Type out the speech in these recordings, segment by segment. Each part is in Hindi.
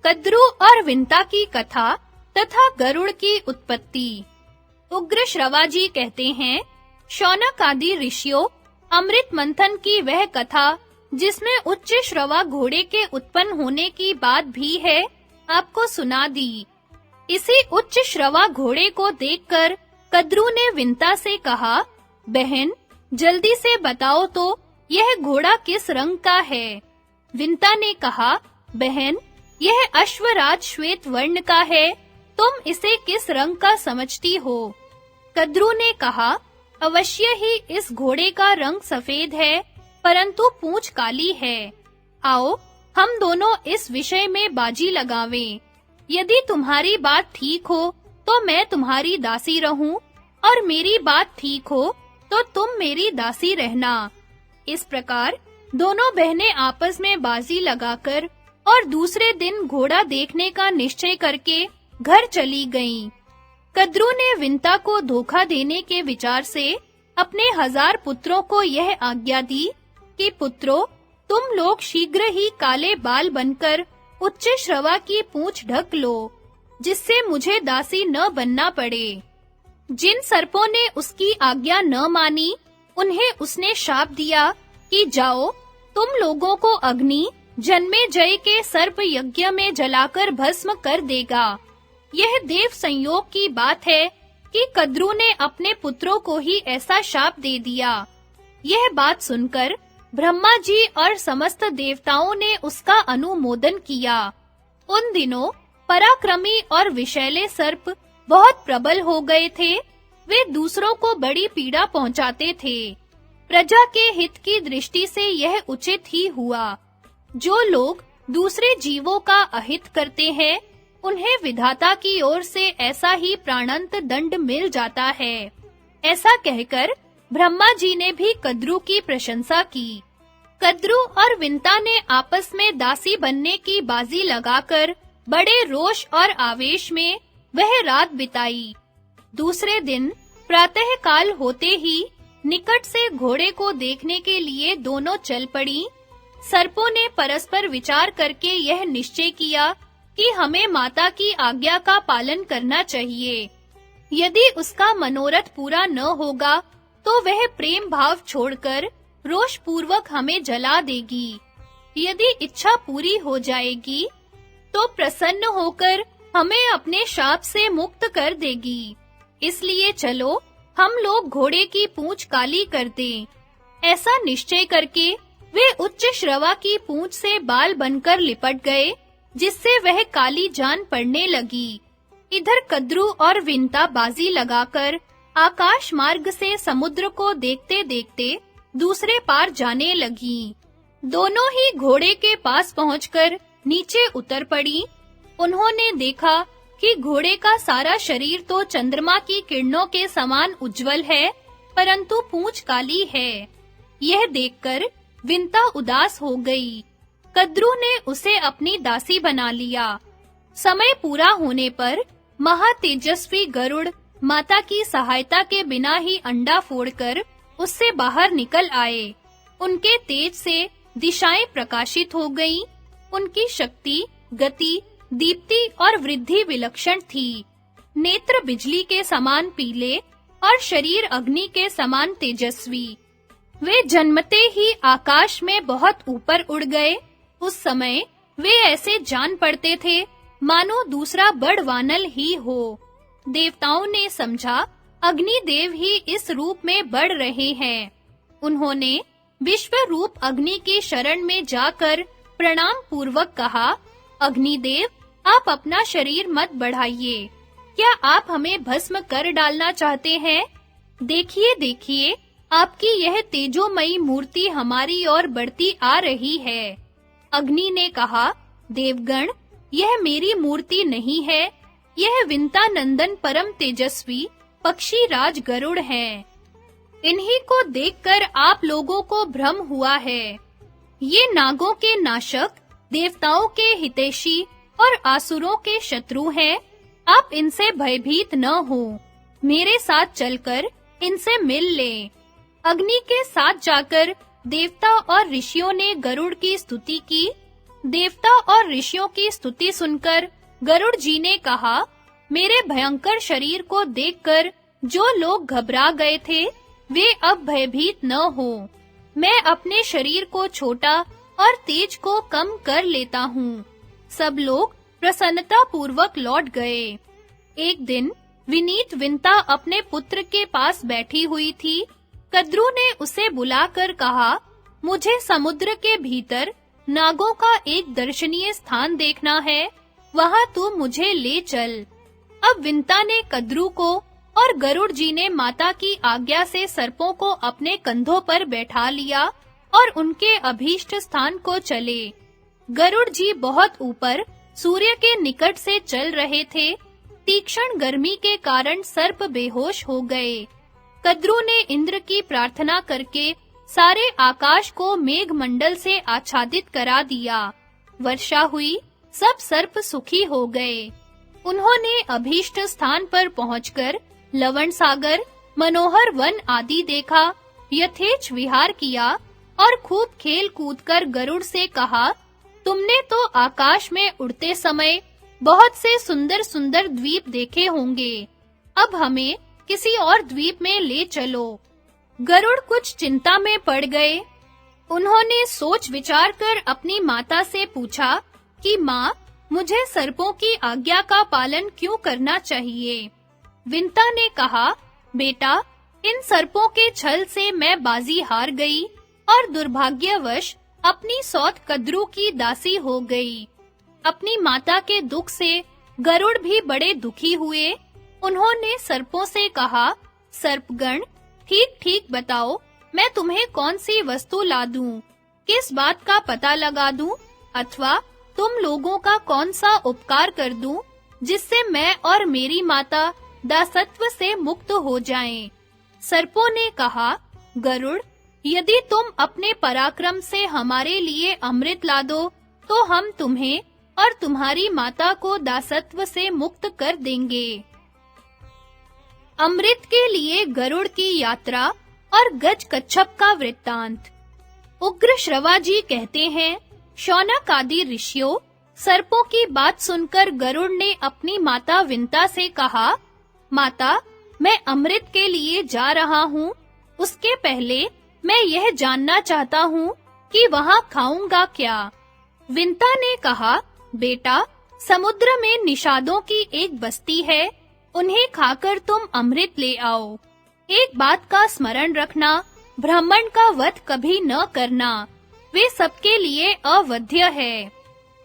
कद्रू और विंता की कथा तथा गरुड़ की उत्पत्ति। उग्र श्रवाजी कहते हैं, शौनक आदि ऋषियों अमृत मंथन की वह कथा जिसमें उच्च श्रवा घोड़े के उत्पन्न होने की बात भी है, आपको सुना दी। इसी उच्च श्रवा घोड़े को देखकर कद्रू ने विंता से कहा, बहन, जल्दी से बताओ तो यह घोड़ा किस रंग का है? विंता ने कहा, बहन, यह अश्वराज श्वेत वर्ण का है, तुम इसे किस रंग का समझती हो? कद्रू ने कहा, अवश्य ही इस घोड़े का रंग सफेद है, परंतु पूंछ काली है। आओ, हम दोनों इस विषय में बाजी लगावें। यदि तुम्हारी बात ठीक हो तो मैं तुम्हारी दासी रहूं, और मेरी बात ठीक हो तो तुम मेरी दासी रहना। इस प्रकार दोनों बहनें आपस में बाजी लगाकर और दूसरे दिन घोड़ा देखने का निश्चय करके घर चली गईं। कद्रू ने विंता को धोखा देने के विचार से अपने 1000 पुत्रों को यह आज्ञा दी कि पुत्रों, तुम लोग शीघ्र ही काले बाल बनकर उच्च श्रवा की पूंछ ढक लो, जिससे मुझे दासी न बनना पड़े। जिन सर्पों ने उसकी आज्ञा न मानी, उन्हें उसने शाप दिया कि जाओ, तुम लोगों को अग्नि जन्मेजय के सर्प यज्ञ में जलाकर भस्म कर देगा। यह देव संयोग की बात है कि कद्रू ने अपने पुत्रों को ही ऐसा शाप दे दिया। यह बात सुनकर ब्रह्मा जी और समस्त देवताओं ने उसका अनुमोदन किया। उन दिनों पराक्रमी और विषैले सर्प बहुत प्रबल हो गए थे। वे दूसरों को बड़ी पीड़ा पहुंचाते थे। प्रजा के हित की दृष्टि से यह उचित ही हुआ। जो लोग दूसरे जीवों का अहित करते हैं, उन्हें विधाता की ओर से ऐसा ही प्राणांत दंड मिल जाता है। ऐसा कहकर ब्रह्मा जी ने भी कद्रू की प्रशंसा की। कद्रू और विंता ने आपस में दासी बनने की बाजी लगाकर बड़े रोष और आवेश में वह रात बिताई। दूसरे दिन प्रातः काल होते ही निकट से घोड़े को देखने के लिए दोनों चल पड़ी। सर्पों ने परस्पर विचार करके यह निश्चय किया कि हमें माता की आज्ञा का पालन करना चाहिए। यदि उसका मनोरथ पूरा न होगा तो वह प्रेम भाव छोड़कर रोष पूर्वक हमें जला देगी। यदि इच्छा पूरी हो जाएगी तो प्रसन्न होकर हमें अपने शाप से मुक्त कर देगी। इसलिए चलो, हम लोग घोड़े की पूंछ काली कर दें। ऐसा निश्चय करके वे उच्च श्रवा की पूंछ से बाल बनकर लिपट गए, जिससे वह काली जान पड़ने लगी। इधर कद्रू और विंता बाजी लगाकर आकाश मार्ग से समुद्र को देखते-देखते दूसरे पार जाने लगी। दोनों ही घोड़े के पास पहुंचकर नीचे उतर पड़ी। उन्होंने देखा कि घोड़े का सारा शरीर तो चंद्रमा की किरणों के समान उज्जवल है, परंतु पूंछ काली है। यह देखकर विंता उदास हो गई। कद्रू ने उसे अपनी दासी बना लिया। समय पूरा होने पर महातेजस्वी गरुड़ माता की सहायता के बिना ही अंडा फोड़कर उससे बाहर निकल आए। उनके तेज से दिशाएं प्रकाशित हो गईं। उनकी शक्ति, गति, दीप्ति और वृद्धि विलक्षण थी। नेत्र बिजली के समान पीले और शरीर अग्नि के समान तेजस्वी। वे जन्मते ही आकाश में बहुत ऊपर उड़ गए। उस समय वे ऐसे जान पड़ते थे मानो दूसरा बड़ वानल ही हो। देवताओं ने समझा अग्निदेव ही इस रूप में बढ़ रहे हैं। उन्होंने विश्व रूप अग्नि की शरण में जाकर प्रणाम पूर्वक कहा, अग्निदेव, आप अपना शरीर मत बढ़ाइए। क्या आप हमें भस्म कर डालना चाहते हैं? देखिए, आपकी यह तेजोमयी मूर्ति हमारी ओर बढ़ती आ रही है। अग्नि ने कहा, देवगण, यह मेरी मूर्ति नहीं है, यह विंता नंदन परम तेजस्वी पक्षी राज गरुड़ हैं। इन्हीं को देखकर आप लोगों को भ्रम हुआ है। ये नागों के नाशक, देवताओं के हितैषी और आसुरों के शत्रु हैं। आप इनसे भयभीत न हो। मेरे साथ चलकर इनसे मिल लें। अग्नि के साथ जाकर देवता और ऋषियों ने गरुड़ की स्तुति की। देवता और ऋषियों की स्तुति सुनकर गरुड़ जी ने कहा, मेरे भयंकर शरीर को देखकर जो लोग घबरा गए थे, वे अब भयभीत न हो। मैं अपने शरीर को छोटा और तेज को कम कर लेता हूँ। सब लोग प्रसन्नता पूर्वक लौट गए। एक दिन विनीत विंता अपने पुत्र के पास बैठी हुई थी। कद्रू ने उसे बुलाकर कहा, मुझे समुद्र के भीतर नागों का एक दर्शनीय स्थान देखना है, वहां तू मुझे ले चल। अब विंता ने कद्रू को और गरुड़ जी ने माता की आज्ञा से सर्पों को अपने कंधों पर बैठा लिया और उनके अभीष्ट स्थान को चले। गरुड़ जी बहुत ऊपर सूर्य के निकट से चल रहे थे। तीक्ष्ण गर्मी के कारण सर्प बेहोश हो गए। कद्रू ने इंद्र की प्रार्थना करके सारे आकाश को मेघ मंडल से आच्छादित करा दिया। वर्षा हुई, सब सर्प सुखी हो गए। उन्होंने अभीष्ट स्थान पर पहुंचकर लवण सागर, मनोहर वन आदि देखा, यथेच विहार किया और खूब खेल कूदकर गरुड़ से कहा, तुमने तो आकाश में उड़ते समय बहुत से सुंदर-सुंदर द्वीप देखे होंगे। अब हमें किसी और द्वीप में ले चलो। गरुड़ कुछ चिंता में पड़ गए। उन्होंने सोच विचार कर अपनी माता से पूछा कि माँ, मुझे सर्पों की आज्ञा का पालन क्यों करना चाहिए? विंता ने कहा, बेटा, इन सर्पों के छल से मैं बाजी हार गई और दुर्भाग्यवश अपनी सौत कद्रू की दासी हो गई। अपनी माता के दुख से गरुड़ भी बड़े दुखी हुए। उन्होंने सर्पों से कहा, सर्पगण, ठीक-ठीक बताओ, मैं तुम्हें कौन सी वस्तु ला दूं? किस बात का पता लगा दूं? अथवा तुम लोगों का कौन सा उपकार कर दूं, जिससे मैं और मेरी माता दासत्व से मुक्त हो जाएं? सर्पों ने कहा, गरुड़, यदि तुम अपने पराक्रम से हमारे लिए अमृत ला दो, तो हम तुम्हें और तुम्हारी माता को दासत्व से मुक्त कर देंगे। अमृत के लिए गरुड़ की यात्रा और गज कच्छप का वृत्तांत। उग्र श्रवा जी कहते हैं, शौनक आदि ऋषियों, सर्पों की बात सुनकर गरुड़ ने अपनी माता विंता से कहा, माता, मैं अमृत के लिए जा रहा हूँ। उसके पहले मैं यह जानना चाहता हूँ कि वहाँ खाऊंगा क्या? विंता ने कहा, बेटा, समुद्र में निषादों की एक बस्ती है, उन्हें खाकर तुम अमृत ले आओ। एक बात का स्मरण रखना, ब्राह्मण का वध कभी न करना, वे सबके लिए अवध्य है।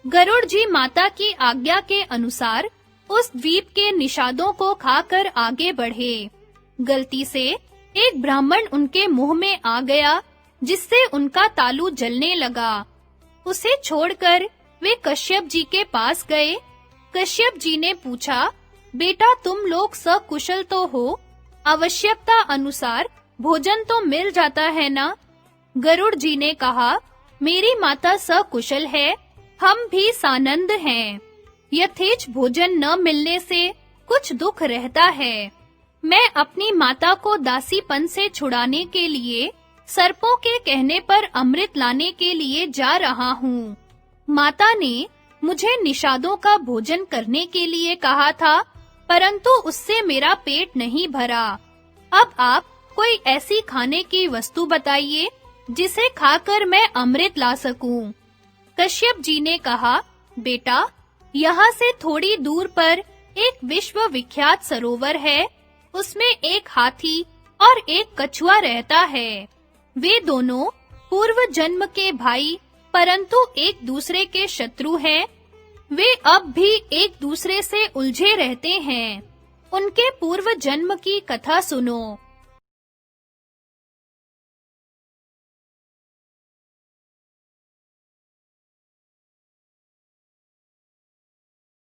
गरुड़ जी माता की आज्ञा के अनुसार उस द्वीप के निषादों को खाकर आगे बढ़े। गलती से एक ब्राह्मण उनके मुंह में आ गया, जिससे उनका तालू जलने लगा। उसे छोड़कर वे कश्यप जी के पास गए। कश्यप जी ने पूछा, बेटा, तुम लोग सकुशल तो हो? आवश्यकता अनुसार भोजन तो मिल जाता है ना? गरुड़ जी ने कहा, मेरी माता सकुशल है, हम भी सानंद हैं। यथेच भोजन न मिलने से कुछ दुख रहता है। मैं अपनी माता को दासीपन से छुड़ाने के लिए सर्पों के कहने पर अमृत लाने के लिए जा रहा हूँ। माता ने मुझे निषादों का भोजन करने के लिए कहा था, परंतु उससे मेरा पेट नहीं भरा। अब आप कोई ऐसी खाने की वस्तु बताइए जिसे खाकर मैं अमृत ला सकूं। कश्यप जी ने कहा, बेटा, यहाँ से थोड़ी दूर पर एक विश्व विख्यात सरोवर है। उसमें एक हाथी और एक कछुआ रहता है। वे दोनों पूर्व जन्म के भाई, परंतु एक दूसरे के शत्रु हैं। वे अब भी एक दूसरे से उलझे रहते हैं। उनके पूर्व जन्म की कथा सुनो।